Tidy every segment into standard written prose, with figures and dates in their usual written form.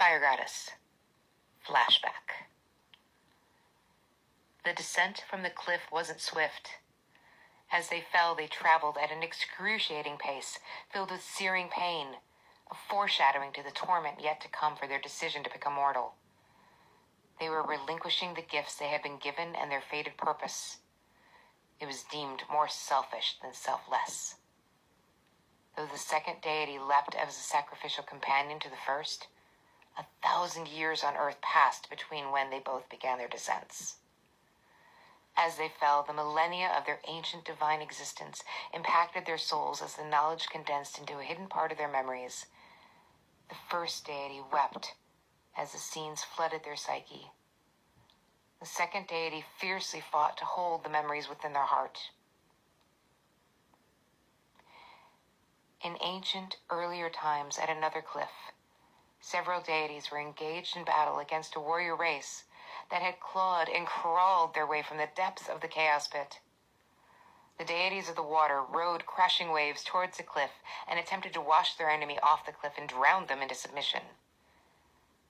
Fire Goddess. Flashback. The descent from the cliff wasn't swift. As they fell, they traveled at an excruciating pace, filled with searing pain, a foreshadowing to the torment yet to come for their decision to become mortal. They were relinquishing the gifts they had been given and their fated purpose. It was deemed more selfish than selfless. Though the second deity leapt as a sacrificial companion to the first, 1,000 years on earth passed between when they both began their descents. As they fell, the millennia of their ancient divine existence impacted their souls as the knowledge condensed into a hidden part of their memories. The first deity wept as the scenes flooded their psyche. The second deity fiercely fought to hold the memories within their heart. In ancient, earlier times at another cliff, several deities were engaged in battle against a warrior race that had clawed and crawled their way from the depths of the chaos pit. The deities of the water rode crashing waves towards the cliff and attempted to wash their enemy off the cliff and drown them into submission.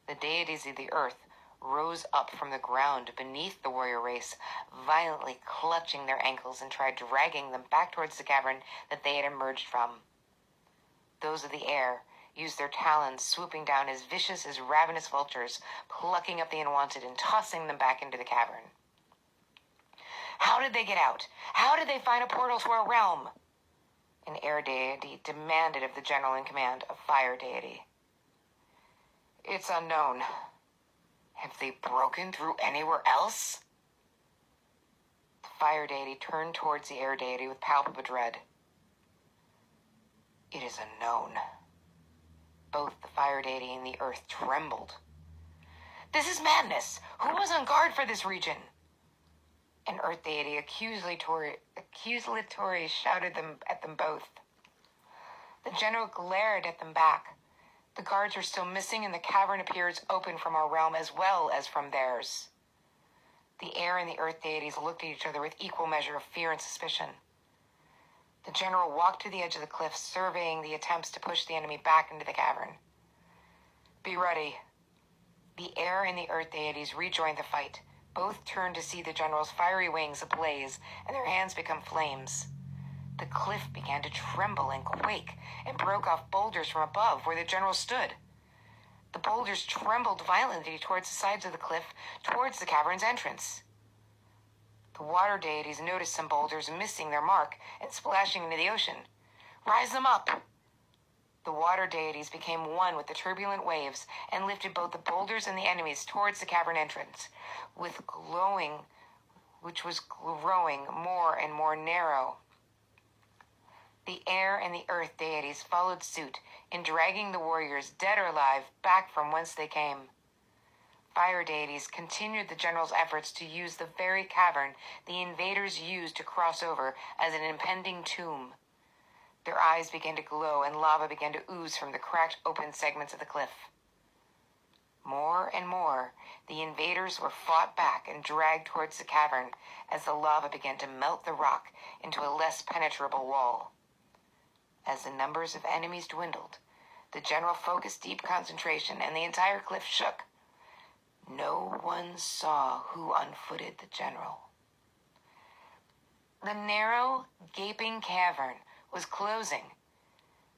The deities of the earth rose up from the ground beneath the warrior race, violently clutching their ankles, and tried dragging them back towards the cavern that they had emerged from. Those of the air used their talons, swooping down as vicious as ravenous vultures, plucking up the unwanted and tossing them back into the cavern. How did they get out? How did they find a portal to our realm? An air deity demanded of the general in command, a fire deity. It's unknown. Have they broken through anywhere else? The fire deity turned towards the air deity with palpable dread. It is unknown. Both the fire deity and the earth trembled. This is madness! Who was on guard for this region? An earth deity accusatory shouted at them both. The general glared at them back. The guards are still missing, and the cavern appears open from our realm as well as from theirs. The air and the earth deities looked at each other with equal measure of fear and suspicion. The general walked to the edge of the cliff, surveying the attempts to push the enemy back into the cavern. Be ready. The air and the earth deities rejoined the fight. Both turned to see the general's fiery wings ablaze and their hands become flames. The cliff began to tremble and quake and broke off boulders from above where the general stood. The boulders trembled violently towards the sides of the cliff, towards the cavern's entrance. The water deities noticed some boulders missing their mark and splashing into the ocean. Rise them up! The water deities became one with the turbulent waves and lifted both the boulders and the enemies towards the cavern entrance, which was growing more and more narrow. The air and the earth deities followed suit in dragging the warriors, dead or alive, back from whence they came. Fire deities continued the general's efforts to use the very cavern the invaders used to cross over as an impending tomb. Their eyes began to glow and lava began to ooze from the cracked open segments of the cliff. More and more, the invaders were fought back and dragged towards the cavern as the lava began to melt the rock into a less penetrable wall. As the numbers of enemies dwindled, the general focused deep concentration and the entire cliff shook. No one saw who unfooted the general. The narrow, gaping cavern was closing.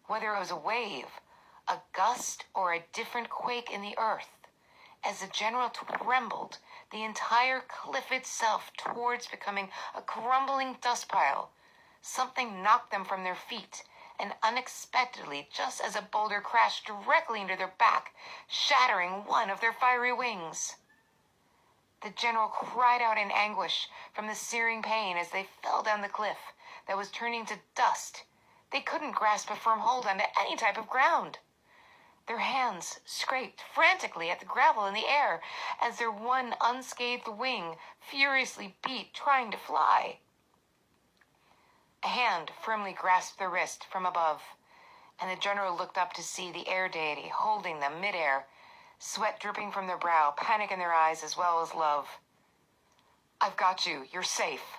Whether it was a wave, a gust, or a different quake in the earth, as the general trembled, the entire cliff itself towards becoming a crumbling dust pile. Something knocked them from their feet, and unexpectedly, just as a boulder crashed directly into their back, shattering one of their fiery wings. The general cried out in anguish from the searing pain as they fell down the cliff that was turning to dust. They couldn't grasp a firm hold onto any type of ground. Their hands scraped frantically at the gravel in the air as their one unscathed wing furiously beat, trying to fly. A hand firmly grasped their wrist from above, and the general looked up to see the air deity holding them midair, sweat dripping from their brow, panic in their eyes, as well as love. I've got you. You're safe.